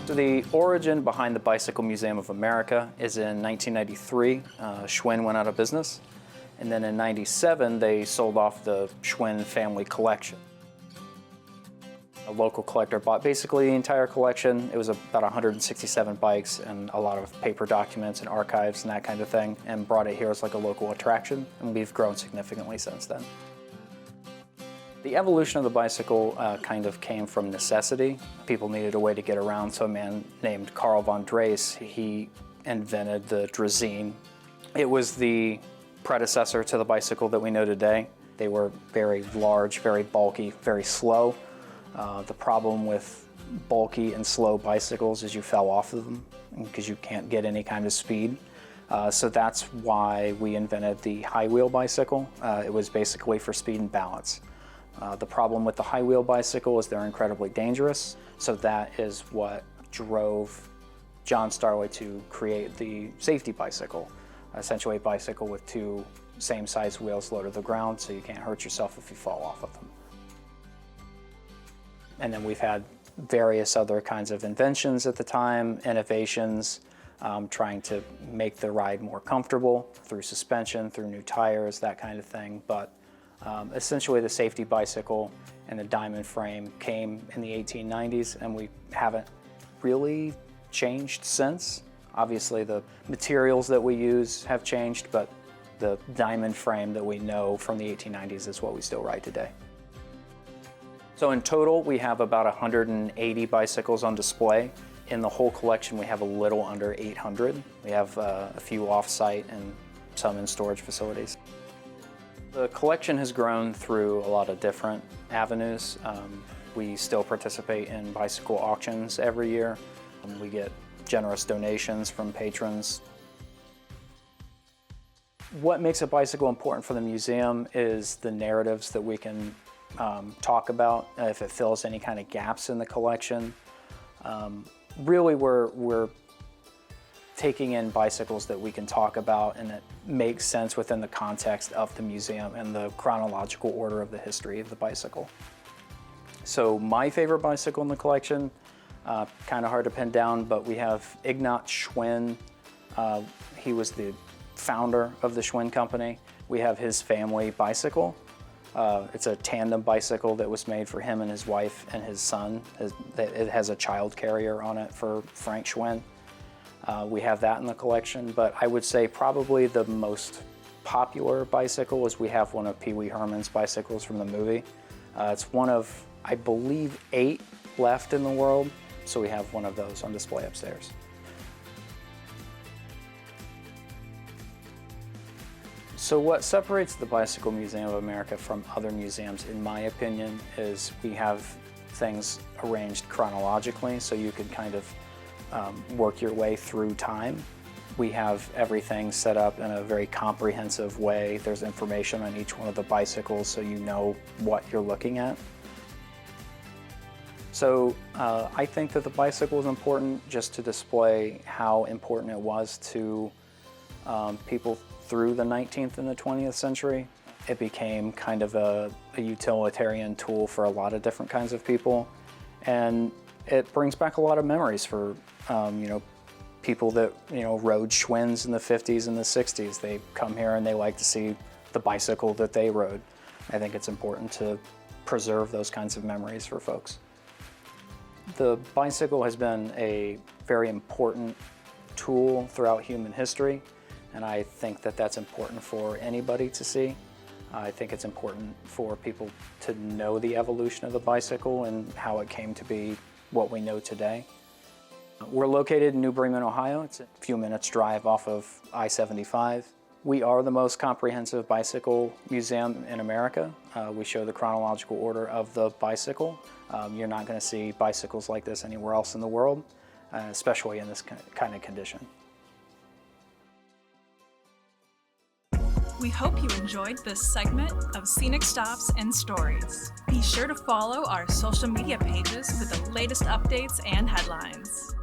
The origin behind the Bicycle Museum of America is in 1993. Schwinn went out of business, and then in '97 they sold off the Schwinn family collection. A local collector bought basically the entire collection. It was about 167 bikes and a lot of paper documents and archives and that kind of thing, and brought it here as like a local attraction, and we've grown significantly since then. The evolution of the bicycle kind of came from necessity. People needed a way to get around, so a man named Carl von Drais, he invented the Draisine. It was the predecessor to the bicycle that we know today. They were very large, very bulky, very slow. The problem with bulky and slow bicycles is you fell off of them because you can't get any kind of speed. So that's why we invented the high wheel bicycle. It was basically for speed and balance. The problem with the high wheel bicycle is they're incredibly dangerous. So that is what drove John Starley to create the safety bicycle. Essentially a bicycle with two same size wheels low to the ground so you can't hurt yourself if you fall off of them. And then we've had various other kinds of inventions at the time, innovations, trying to make the ride more comfortable through suspension, through new tires, that kind of thing. But essentially the safety bicycle and the diamond frame came in the 1890s, and we haven't really changed since. Obviously the materials that we use have changed, but the diamond frame that we know from the 1890s is what we still ride today. So in total, we have about 180 bicycles on display. In the whole collection, we have a little under 800. We have a few off-site and some in storage facilities. The collection has grown through a lot of different avenues. We still participate in bicycle auctions every year. We get generous donations from patrons. What makes a bicycle important for the museum is the narratives that we can talk about, if it fills any kind of gaps in the collection. Really, we're taking in bicycles that we can talk about and that make sense within the context of the museum and the chronological order of the history of the bicycle. So my favorite bicycle in the collection, kind of hard to pin down, but we have Ignaz Schwinn. He was the founder of the Schwinn company. We have his family bicycle. It's a tandem bicycle that was made for him and his wife and his son. It has a child carrier on it for Frank Schwinn. We have that in the collection, but I would say probably the most popular bicycle is we have one of Pee Wee Herman's bicycles from the movie. It's one of, I believe, 8 left in the world, so we have one of those on display upstairs. So what separates the Bicycle Museum of America from other museums, in my opinion, is we have things arranged chronologically, so you can kind of work your way through time. We have everything set up in a very comprehensive way. There's information on each one of the bicycles, so you know what you're looking at. So I think that the bicycle is important just to display how important it was to people through the 19th and the 20th century. It became kind of a utilitarian tool for a lot of different kinds of people, and it brings back a lot of memories for people that rode Schwinns in the 50s and the 60s. They come here and they like to see the bicycle that they rode. I think it's important to preserve those kinds of memories for folks. The bicycle has been a very important tool throughout human history, and I think that that's important for anybody to see. I think it's important for people to know the evolution of the bicycle and how it came to be what we know today. We're located in New Bremen, Ohio. It's a few minutes drive off of I-75. We are the most comprehensive bicycle museum in America. We show the chronological order of the bicycle. You're not going to see bicycles like this anywhere else in the world, especially in this kind of condition. We hope you enjoyed this segment of Scenic Stops and Stories. Be sure to follow our social media pages for the latest updates and headlines.